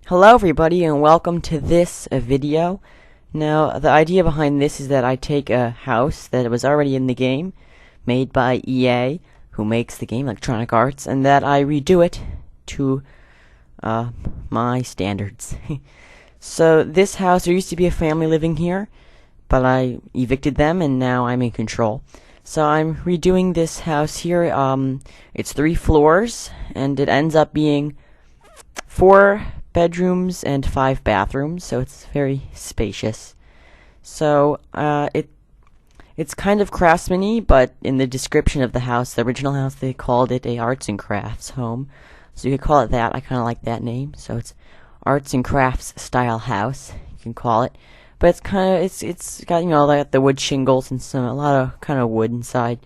Hello everybody and welcome to this video. Now the idea behind this is that I take a house that was already in the game, made by EA, who makes the game, Electronic Arts, and that I redo it to my standards. So this house, there used to be a family living here, but I evicted them and now I'm in control. So I'm redoing this house here. It's 3 floors and it ends up being 4 bedrooms and 5 bathrooms, so it's very spacious. So it's kind of craftsman-y, but in the description of the house, the original house, they called it a arts and crafts home. So you could call it that. I kind of like that name. So it's arts and crafts style house, you can call it. But it's kind of it's got, you know, like the wood shingles and a lot of kind of wood inside.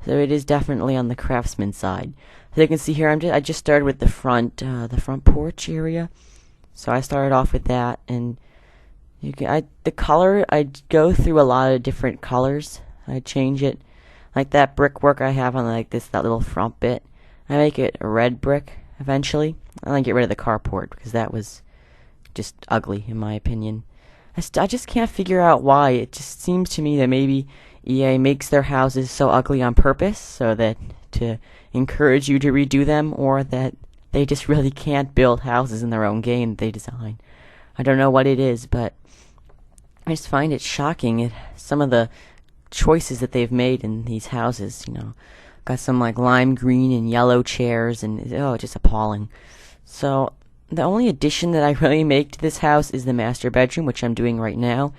So it is definitely on the craftsman side. So you can see here, I just started with the front porch area. So I started off with that, and the color, I go through a lot of different colors. I change it, like that brickwork I have on that little front bit. I make it a red brick eventually. I get rid of the carport because that was just ugly in my opinion. I just can't figure out why. It just seems to me that maybe EA makes their houses so ugly on purpose, so that to encourage you to redo them, or that they just really can't build houses in their own game that they design. I don't know what it is, but I just find it shocking some of the choices that they've made in these houses. You know, got some like lime green and yellow chairs, and just appalling. So the only addition that I really make to this house is the master bedroom, which I'm doing right now.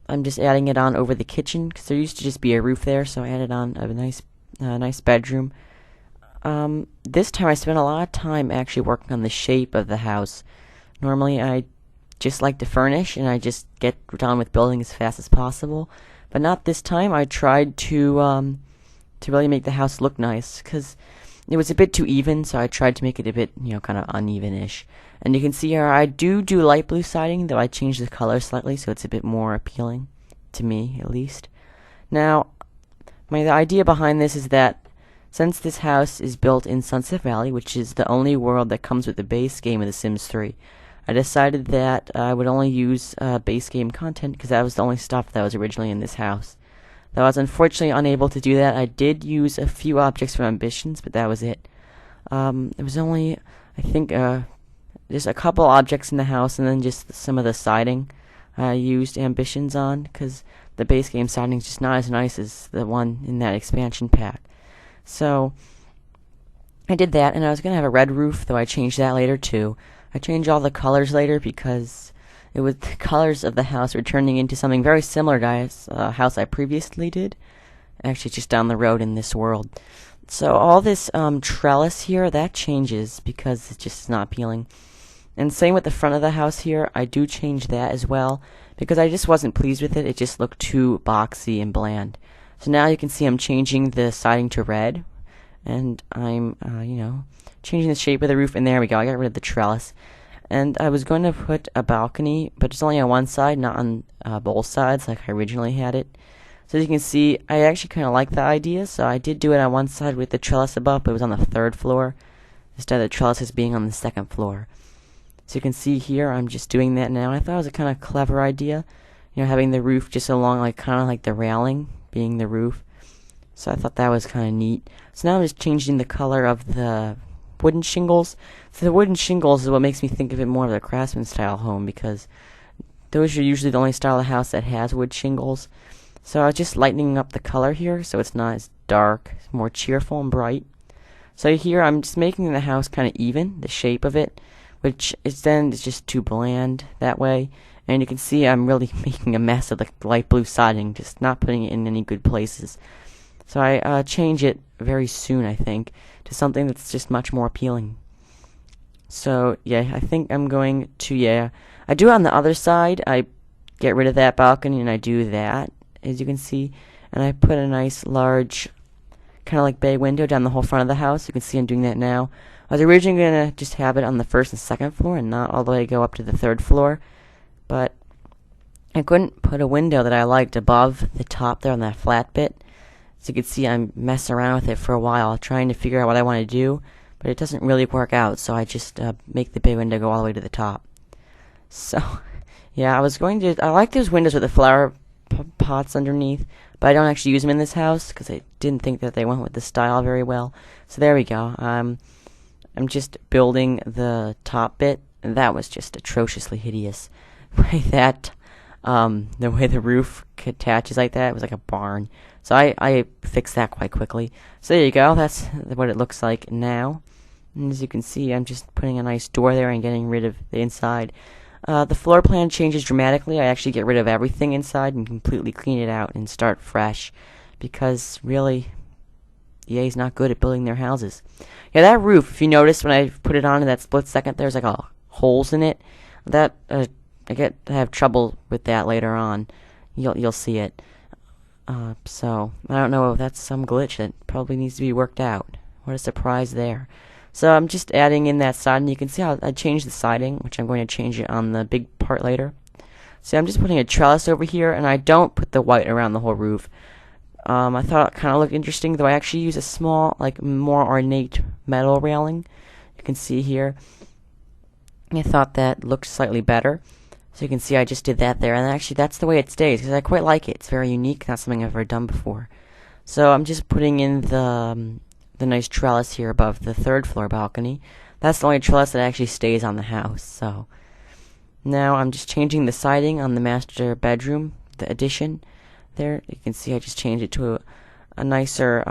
I'm just adding it on over the kitchen because there used to just be a roof there, so I added on a nice bedroom. This time I spent a lot of time actually working on the shape of the house. Normally I just like to furnish and I just get done with building as fast as possible, but not this time. I tried to really make the house look nice because it was a bit too even, so I tried to make it a bit, kind of uneven-ish. And you can see here I do light blue siding, though I changed the color slightly so it's a bit more appealing to me, at least. Now, the idea behind this is that since this house is built in Sunset Valley, which is the only world that comes with the base game of The Sims 3, I decided that I would only use base game content because that was the only stuff that was originally in this house. Though I was unfortunately unable to do that. I did use a few objects from Ambitions, but that was it. There was only, I think, just a couple objects in the house, and then just some of the siding I used Ambitions on, because the base game siding is just not as nice as the one in that expansion pack. So I did that, and I was going to have a red roof, though I changed that later too. I changed all the colors later because the colors of the house were turning into something very similar to the house I previously did. Actually, just down the road in this world. So all this trellis here, that changes because it's just not appealing. And same with the front of the house here, I do change that as well because I just wasn't pleased with it. It just looked too boxy and bland. So now you can see I'm changing the siding to red, and I'm, changing the shape of the roof, and there we go, I got rid of the trellis. And I was going to put a balcony, but it's only on one side, not on both sides like I originally had it. So as you can see, I actually kind of like the idea, so I did do it on one side with the trellis above, but it was on the 3rd floor, instead of the trellises being on the 2nd floor. So you can see here, I'm just doing that now. I thought it was a kind of clever idea, having the roof just along, kind of like the railing being the roof. So I thought that was kind of neat. So now I'm just changing the color of the wooden shingles. So the wooden shingles is what makes me think of it more of a craftsman style home, because those are usually the only style of house that has wood shingles. So I was just lightening up the color here so it's not as dark, it's more cheerful and bright. So here I'm just making the house kind of even, the shape of it, which is then it's just too bland that way. And you can see I'm really making a mess of the light blue siding, just not putting it in any good places. So I change it very soon, I think, to something that's just much more appealing. So yeah, I think I'm going to, I do it on the other side. I get rid of that balcony and I do that, as you can see. And I put a nice large, kind of like bay window down the whole front of the house. You can see I'm doing that now. I was originally going to just have it on the 1st and 2nd floor and not all the way go up to the 3rd floor. But I couldn't put a window that I liked above the top there on that flat bit. So you can see I'm messing around with it for a while, trying to figure out what I want to do, but it doesn't really work out, so I just make the bay window go all the way to the top. So, yeah, I like those windows with the flower pots underneath, but I don't actually use them in this house because I didn't think that they went with the style very well. So there we go. I'm just building the top bit, and that was just atrociously hideous. The way the roof attaches like that, it was like a barn. So I fixed that quite quickly. So there you go. That's what it looks like now. And as you can see, I'm just putting a nice door there and getting rid of the inside. The floor plan changes dramatically. I actually get rid of everything inside and completely clean it out and start fresh, because really, EA's not good at building their houses. Yeah, that roof, if you notice when I put it on in that split second, there's like holes in it. That I have trouble with that later on. You'll see it. So I don't know if that's some glitch that probably needs to be worked out. What a surprise there. So I'm just adding in that siding. You can see how I changed the siding, which I'm going to change it on the big part later. So I'm just putting a trellis over here, and I don't put the white around the whole roof. I thought it kind of looked interesting, though I actually use a small, like, more ornate metal railing. You can see here. I thought that looked slightly better. So you can see I just did that there, and actually that's the way it stays, because I quite like it. It's very unique, not something I've ever done before. So I'm just putting in the nice trellis here above the third floor balcony. That's the only trellis that actually stays on the house. So now I'm just changing the siding on the master bedroom, the addition. There, you can see I just changed it to a nicer,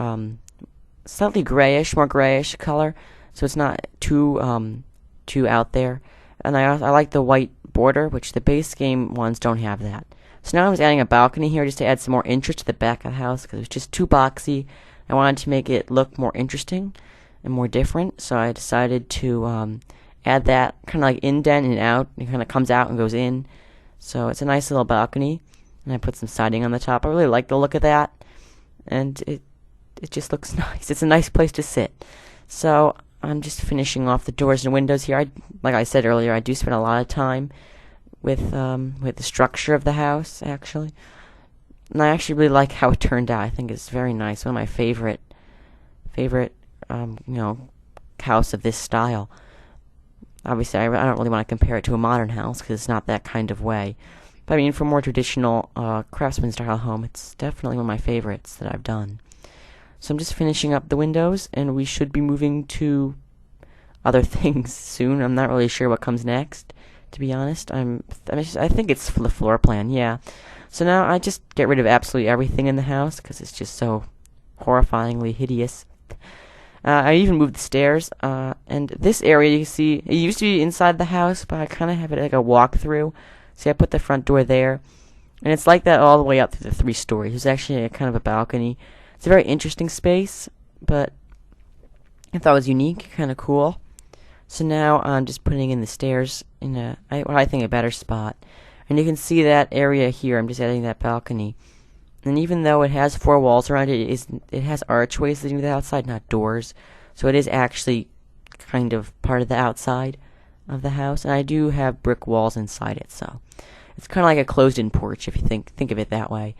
slightly grayish, more grayish color, so it's not too out there. And I like the white border, which the base game ones don't have that. So now I was adding a balcony here just to add some more interest to the back of the house, because it was just too boxy. I wanted to make it look more interesting and more different, so I decided to add that kind of like indent and out. It kind of comes out and goes in, so it's a nice little balcony. And I put some siding on the top. I really like the look of that, and it just looks nice. It's a nice place to sit. So I'm just finishing off the doors and windows here. Like I said earlier, I do spend a lot of time with the structure of the house, actually. And I actually really like how it turned out. I think it's very nice. One of my favorite house of this style. Obviously, I don't really want to compare it to a modern house because it's not that kind of way. But I mean, for more traditional craftsman style home, it's definitely one of my favorites that I've done. So I'm just finishing up the windows, and we should be moving to other things soon. I'm not really sure what comes next, to be honest. I think it's the floor plan, yeah. So now I just get rid of absolutely everything in the house because it's just so horrifyingly hideous. I even moved the stairs, and this area, you see, it used to be inside the house, but I kind of have it like a walk-through. See, I put the front door there, and it's like that all the way up through the 3 stories. There's actually a kind of a balcony. It's a very interesting space, but I thought it was unique, kind of cool. So now I'm just putting in the stairs in what I think a better spot. And you can see that area here. I'm just adding that balcony. And even though it has 4 walls around it, it has archways leading to the outside, not doors. So it is actually kind of part of the outside of the house. And I do have brick walls inside it, so it's kind of like a closed-in porch if you think of it that way.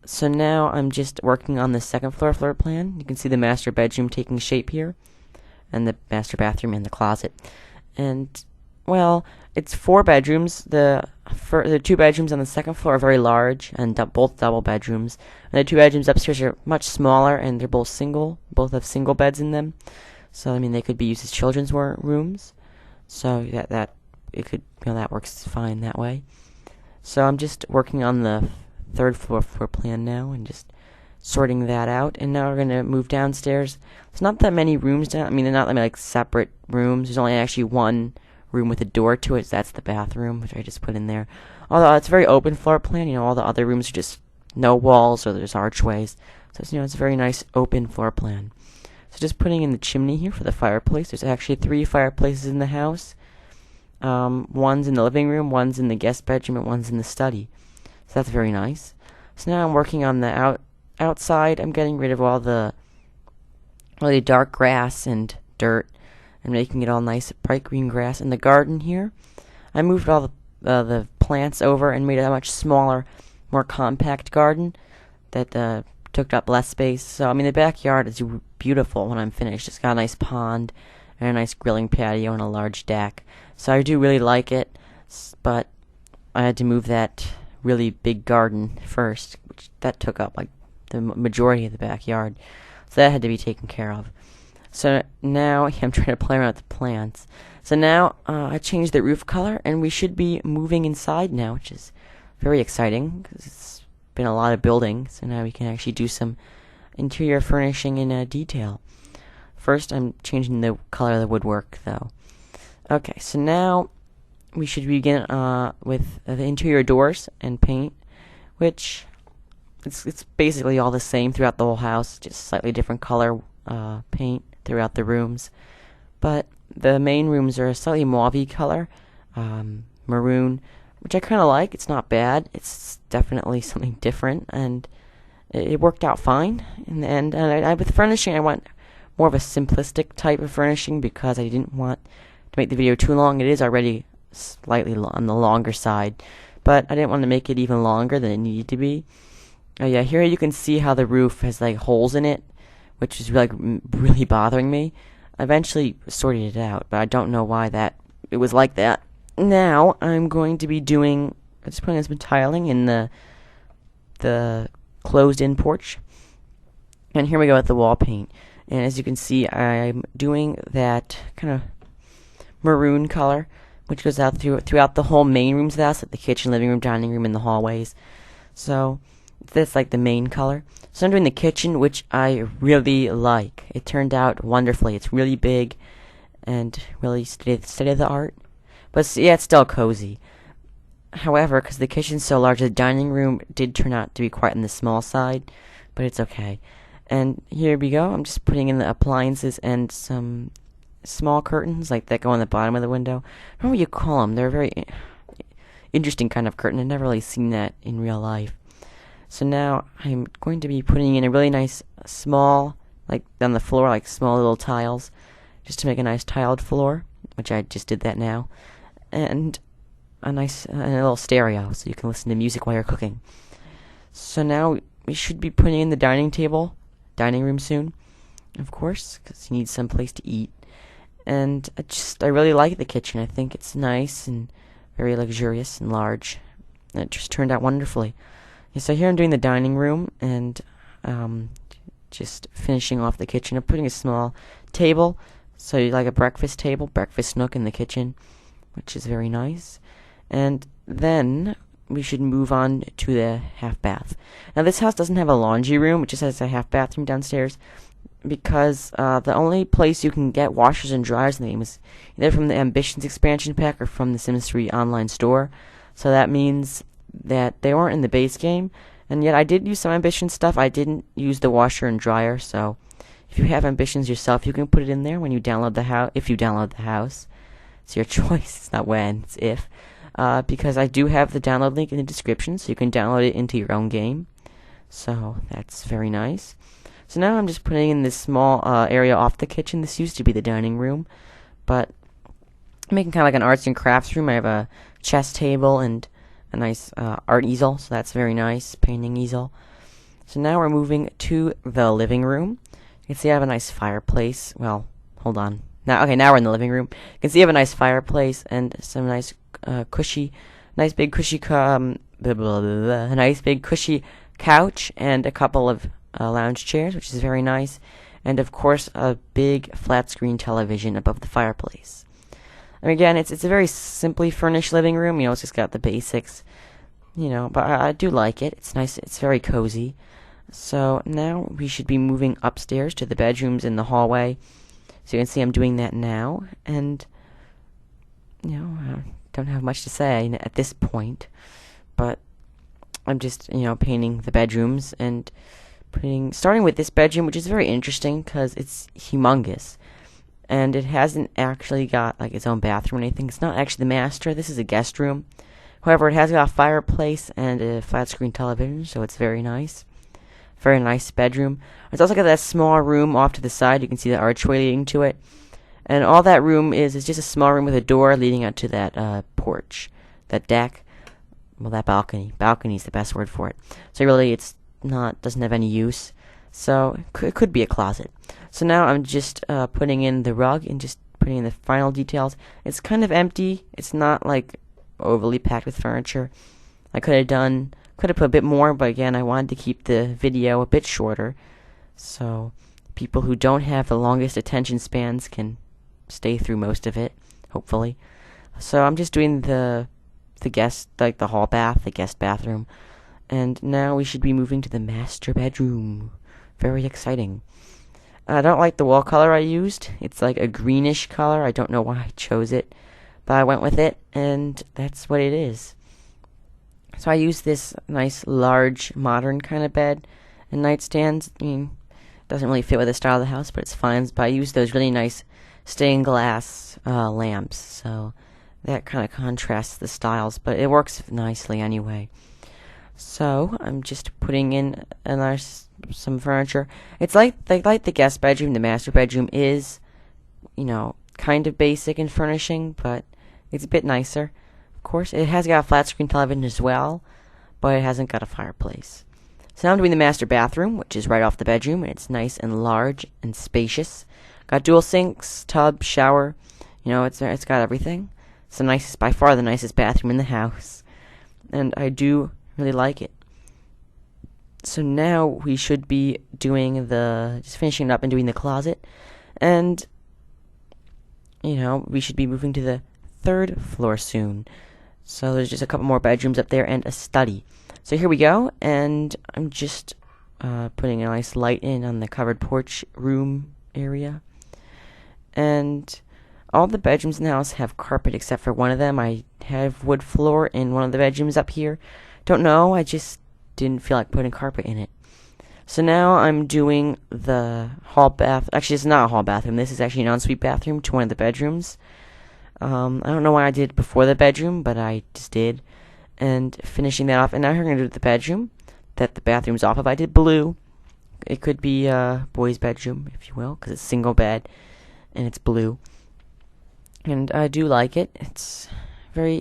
So now I'm just working on the second floor plan. You can see the master bedroom taking shape here, and the master bathroom and the closet. And well, it's 4 bedrooms. The 2 bedrooms on the second floor are very large and both double bedrooms. And the 2 bedrooms upstairs are much smaller, and they're both single. Both have single beds in them. So I mean, they could be used as children's rooms. So that works fine that way. So I'm just working on the third floor plan now and just sorting that out. And now we're going to move downstairs. There's not that many rooms down. I mean, they're not like separate rooms. There's only actually one room with a door to it. So that's the bathroom, which I just put in there. Although it's a very open floor plan. All the other rooms are just no walls or there's archways. So it's a very nice open floor plan. So just putting in the chimney here for the fireplace. There's actually 3 fireplaces in the house. One's in the living room, one's in the guest bedroom, and one's in the study. So that's very nice. So now I'm working on the outside. I'm getting rid of all the really dark grass and dirt and making it all nice bright green grass. In the garden here, I moved all the plants over and made it a much smaller, more compact garden that took up less space. So I mean, the backyard is beautiful when I'm finished. It's got a nice pond and a nice grilling patio and a large deck. So I do really like it. but I had to move that really big garden first, which that took up like the majority of the backyard. So that had to be taken care of. So now I'm trying to play around with the plants. So now I changed the roof color, and we should be moving inside now, which is very exciting because it's been a lot of building. So now we can actually do some interior furnishing in detail. First, I'm changing the color of the woodwork, though. Okay, so now we should begin with the interior doors and paint, which it's basically all the same throughout the whole house, just slightly different color paint throughout the rooms. But the main rooms are a slightly mauve color, maroon, which I kind of like. It's not bad. It's definitely something different, and it worked out fine in the end. And with furnishing, I went more of a simplistic type of furnishing because I didn't want to make the video too long. It is already slightly on the longer side, but I didn't want to make it even longer than it needed to be. Oh yeah, here you can see how the roof has like holes in it, which is like really bothering me. I eventually sorted it out, but I don't know why it was like that. Now I'm going to be just putting some tiling in the closed-in porch, and here we go with the wall paint. And as you can see, I'm doing that kind of maroon color, which goes out throughout the whole main rooms of the house, like the kitchen, living room, dining room, and the hallways. So that's like the main color. So I'm doing the kitchen, which I really like. It turned out wonderfully. It's really big and really state of the art. But yeah, it's still cozy. However, because the kitchen's so large, the dining room did turn out to be quite on the small side, but it's okay. And here we go. I'm just putting in the appliances and some small curtains like that go on the bottom of the window. I don't know what you call them. They're a very interesting kind of curtain. I've never really seen that in real life. So now I'm going to be putting in a really nice small, like on the floor, like small little tiles, just to make a nice tiled floor, which I just did that now. And a little stereo so you can listen to music while you're cooking. So now we should be putting in the dining room soon, of course, because you need some place to eat. And I really like the kitchen. I think it's nice and very luxurious and large. And it just turned out wonderfully. Yeah, so here I'm doing the dining room and just finishing off the kitchen. I'm putting a small table, so you like a breakfast nook in the kitchen, which is very nice. And then we should move on to the half bath. Now this house doesn't have a laundry room, it just has a half bathroom downstairs, because the only place you can get washers and dryers in the game is either from the Ambitions expansion pack or from the Sims 3 online store. So that means that they weren't in the base game, and yet I did use some Ambitions stuff. I didn't use the washer and dryer, so if you have Ambitions yourself, you can put it in there when you download the house. If you download the house, it's your choice. It's not when, it's if. Because I do have the download link in the description, so you can download it into your own game. So that's very nice. So now I'm just putting in this small area off the kitchen. This used to be the dining room, but I'm making kind of like an arts and crafts room. I have a chess table and a nice art easel, so that's very nice, painting easel. So now we're moving to the living room. You can see I have a nice fireplace. Well, hold on. Now we're in the living room. You can see I have a nice fireplace and some nice a nice big cushy couch and a couple of lounge chairs, which is very nice, and of course a big flat screen television above the fireplace. And again, it's a very simply furnished living room. It's just got the basics, but I do like it. It's nice. It's very cozy. So now we should be moving upstairs to the bedrooms in the hallway. So you can see I'm doing that now, and I don't have much to say at this point, but I'm just painting the bedrooms and starting with this bedroom, which is very interesting because it's humongous, and it hasn't actually got like its own bathroom or anything. It's not actually the master. This is a guest room. However, it has got a fireplace and a flat screen television, so it's very nice. Very nice bedroom. It's also got that small room off to the side. You can see the archway leading to it. And all that room is just a small room with a door leading out to that porch, that deck. Well, that balcony. Balcony is the best word for it. So really, doesn't have any use. So it could be a closet. So now I'm just putting in the rug and just putting in the final details. It's kind of empty. It's not like overly packed with furniture. I could have put a bit more, but again, I wanted to keep the video a bit shorter, so people who don't have the longest attention spans can stay through most of it, hopefully. So I'm just doing the hall bath, the guest bathroom, and now we should be moving to the master bedroom. Very exciting. I don't like the wall color I used. It's like a greenish color. I don't know why I chose it, but I went with it, and that's what it is. So I used this nice, large, modern kind of bed and nightstands. I mean, it doesn't really fit with the style of the house, but it's fine. But I used those really nice stained glass lamps, so that kind of contrasts the styles, but it works nicely anyway. So I'm just putting in some furniture. It's like the guest bedroom. The master bedroom is, kind of basic in furnishing, but it's a bit nicer. Of course, it has got a flat screen television as well, but it hasn't got a fireplace. So now I'm doing the master bathroom, which is right off the bedroom, and it's nice and large and spacious. Got dual sinks, tub, shower. It's got everything. It's by far the nicest bathroom in the house, and I do really like it. So now we should be doing just finishing it up and doing the closet, and we should be moving to the 3rd floor soon. So there's just a couple more bedrooms up there and a study. So here we go, and I'm just putting a nice light in on the covered porch room area. And all the bedrooms in the house have carpet except for one of them. I have wood floor in one of the bedrooms up here. Don't know, I just didn't feel like putting carpet in it. So now I'm doing the hall bath. Actually, it's not a hall bathroom. This is actually an ensuite bathroom to one of the bedrooms. I don't know why I did it before the bedroom, but I just did. And finishing that off. And now we're going to do the bedroom that the bathroom's off of. I did blue. It could be a boy's bedroom, if you will, because it's single bed and it's blue. And I do like it. It's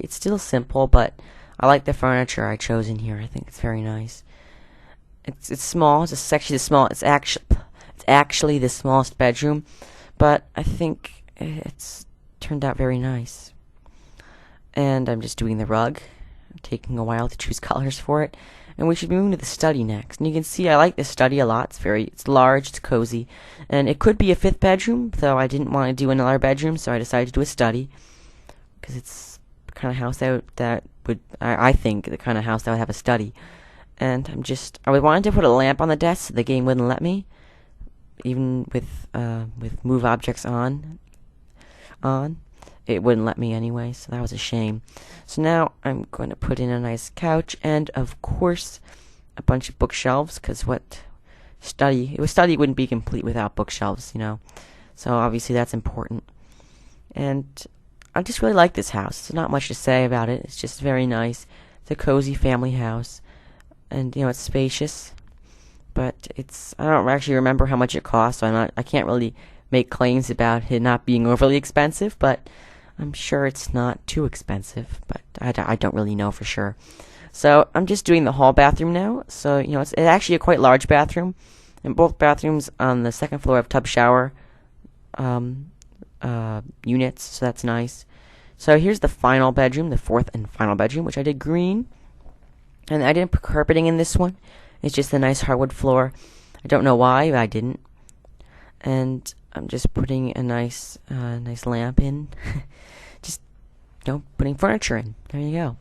still simple, but I like the furniture I chose in here. I think it's very nice. It's small. It's actually the small. It's actually the smallest bedroom, but I think it's turned out very nice. And I'm just doing the rug, taking a while to choose colors for it. And we should be moving to the study next. And you can see I like this study a lot. It's large, it's cozy, and it could be a 5th bedroom, though I didn't want to do another bedroom, so I decided to do a study because it's the kind of house I think the kind of house that would have a study. And I wanted to put a lamp on the desk, so the game wouldn't let me, even with move objects on. It wouldn't let me anyway, so that was a shame. So now I'm going to put in a nice couch and, of course, a bunch of bookshelves, because study wouldn't be complete without bookshelves, So obviously that's important. And I just really like this house. There's not much to say about it. It's just very nice. It's a cozy family house, and it's spacious. But I don't actually remember how much it cost, so I can't really make claims about it not being overly expensive, but I'm sure it's not too expensive, but I don't really know for sure. So I'm just doing the hall bathroom now. So, it's actually a quite large bathroom, and both bathrooms on the 2nd floor have tub shower units, so that's nice. So here's the final bedroom, the 4th and final bedroom, which I did green, and I didn't put carpeting in this one. It's just a nice hardwood floor. I don't know why, but I didn't. And I'm just putting a nice lamp in. Just, putting furniture in. There you go.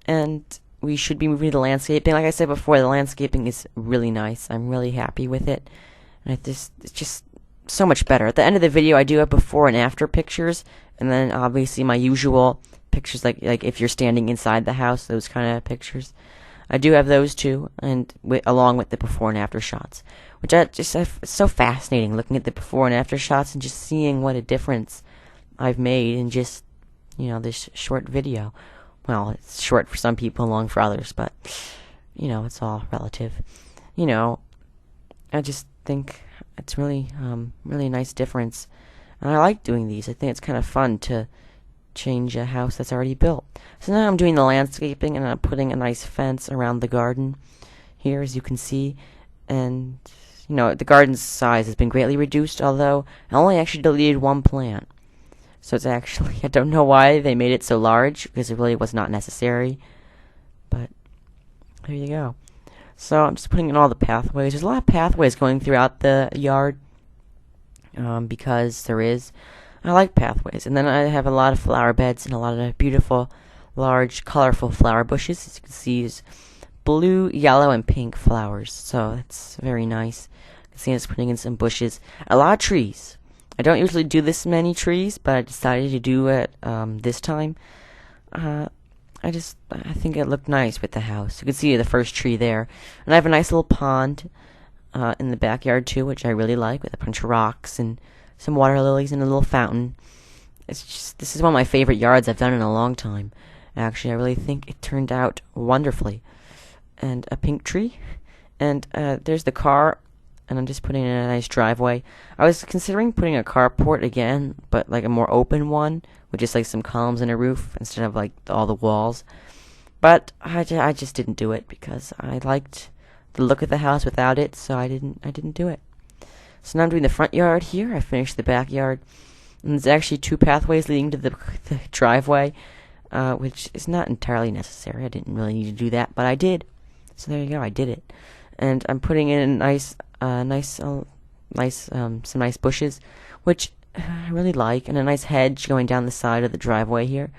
And we should be moving to the landscaping. Like I said before, the landscaping is really nice. I'm really happy with it. And it's just so much better. At the end of the video, I do have before and after pictures. And then, obviously, my usual pictures, like if you're standing inside the house, those kind of pictures. I do have those too, and along with the before and after shots, which it's so fascinating looking at the before and after shots and just seeing what a difference I've made in just this short video. Well, it's short for some people, long for others, but it's all relative. I just think it's really a nice difference, and I like doing these. I think it's kind of fun to change a house that's already built. So now I'm doing the landscaping, and I'm putting a nice fence around the garden here, as you can see. And the garden's size has been greatly reduced, although I only actually deleted one plant. So it's actually, I don't know why they made it so large, because it really was not necessary. But there you go. So I'm just putting in all the pathways. There's a lot of pathways going throughout the yard, because there is. I like pathways. And then I have a lot of flower beds and a lot of beautiful, large, colorful flower bushes. As you can see, there's blue, yellow, and pink flowers. So that's very nice. You can see I'm just putting in some bushes. A lot of trees. I don't usually do this many trees, but I decided to do it this time. I think it looked nice with the house. You can see the first tree there. And I have a nice little pond in the backyard too, which I really like, with a bunch of rocks and some water lilies and a little fountain. This is one of my favorite yards I've done in a long time. Actually, I really think it turned out wonderfully. And a pink tree. And there's the car, and I'm just putting in a nice driveway. I was considering putting a carport again, but like a more open one, with just like some columns and a roof, instead of like all the walls. But I just didn't do it, because I liked the look of the house without it, so I didn't do it. So now I'm doing the front yard here. I finished the backyard. And there's actually 2 pathways leading to the driveway, which is not entirely necessary. I didn't really need to do that, but I did. So there you go, I did it. And I'm putting in some nice bushes, which I really like, and a nice hedge going down the side of the driveway here,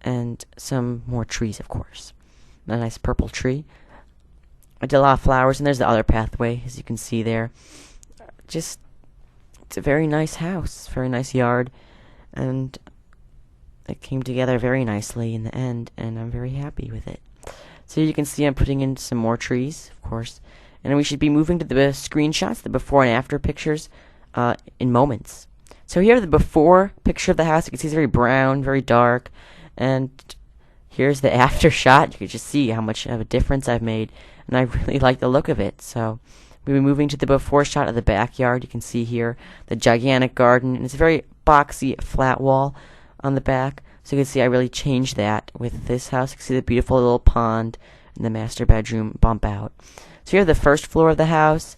and some more trees, of course. A nice purple tree. I did a lot of flowers, and there's the other pathway, as you can see there. It's a very nice house, very nice yard, and it came together very nicely in the end, and I'm very happy with it. So you can see I'm putting in some more trees, of course, and we should be moving to the screenshots, the before and after pictures, in moments. So here the before picture of the house. You can see it's very brown, very dark, and here's the after shot. You can just see how much of a difference I've made, and I really like the look of it. So we'll be moving to the before shot of the backyard. You can see here the gigantic garden, and it's a very boxy, flat wall on the back. So you can see I really changed that with this house. You can see the beautiful little pond and the master bedroom bump out. So here's the first floor of the house.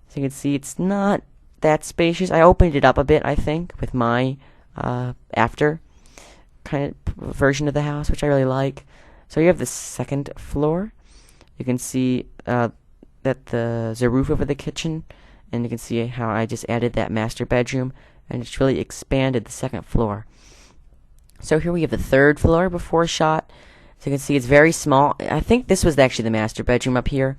So you can see it's not that spacious. I opened it up a bit, I think, with my after kind of version of the house, which I really like. So you have the second floor. You can see that there's a roof over the kitchen, and you can see how I just added that master bedroom, and it's really expanded the second floor. So here we have the third floor before shot. So you can see it's very small. I think this was actually the master bedroom up here.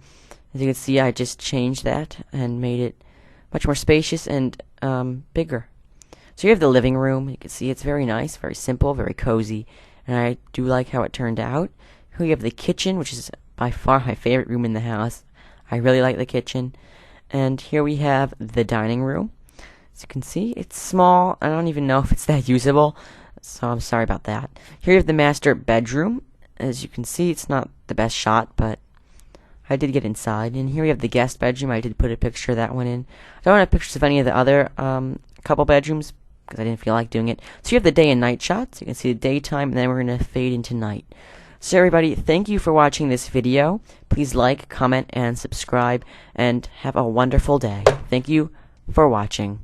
As you can see, I just changed that and made it much more spacious and bigger. So you have the living room. You can see it's very nice, very simple, very cozy, and I do like how it turned out. Here you have the kitchen, which is by far my favorite room in the house. I really like the kitchen. And here we have the dining room. As you can see, it's small. I don't even know if it's that usable, so I'm sorry about that. Here you have the master bedroom. As you can see, it's not the best shot, but I did get inside. And here we have the guest bedroom. I did put a picture of that one in. I don't have pictures of any of the other couple bedrooms, because I didn't feel like doing it. So you have the day and night shots. You can see the daytime, and then we're going to fade into night. So everybody, thank you for watching this video. Please like, comment, and subscribe, and have a wonderful day. Thank you for watching.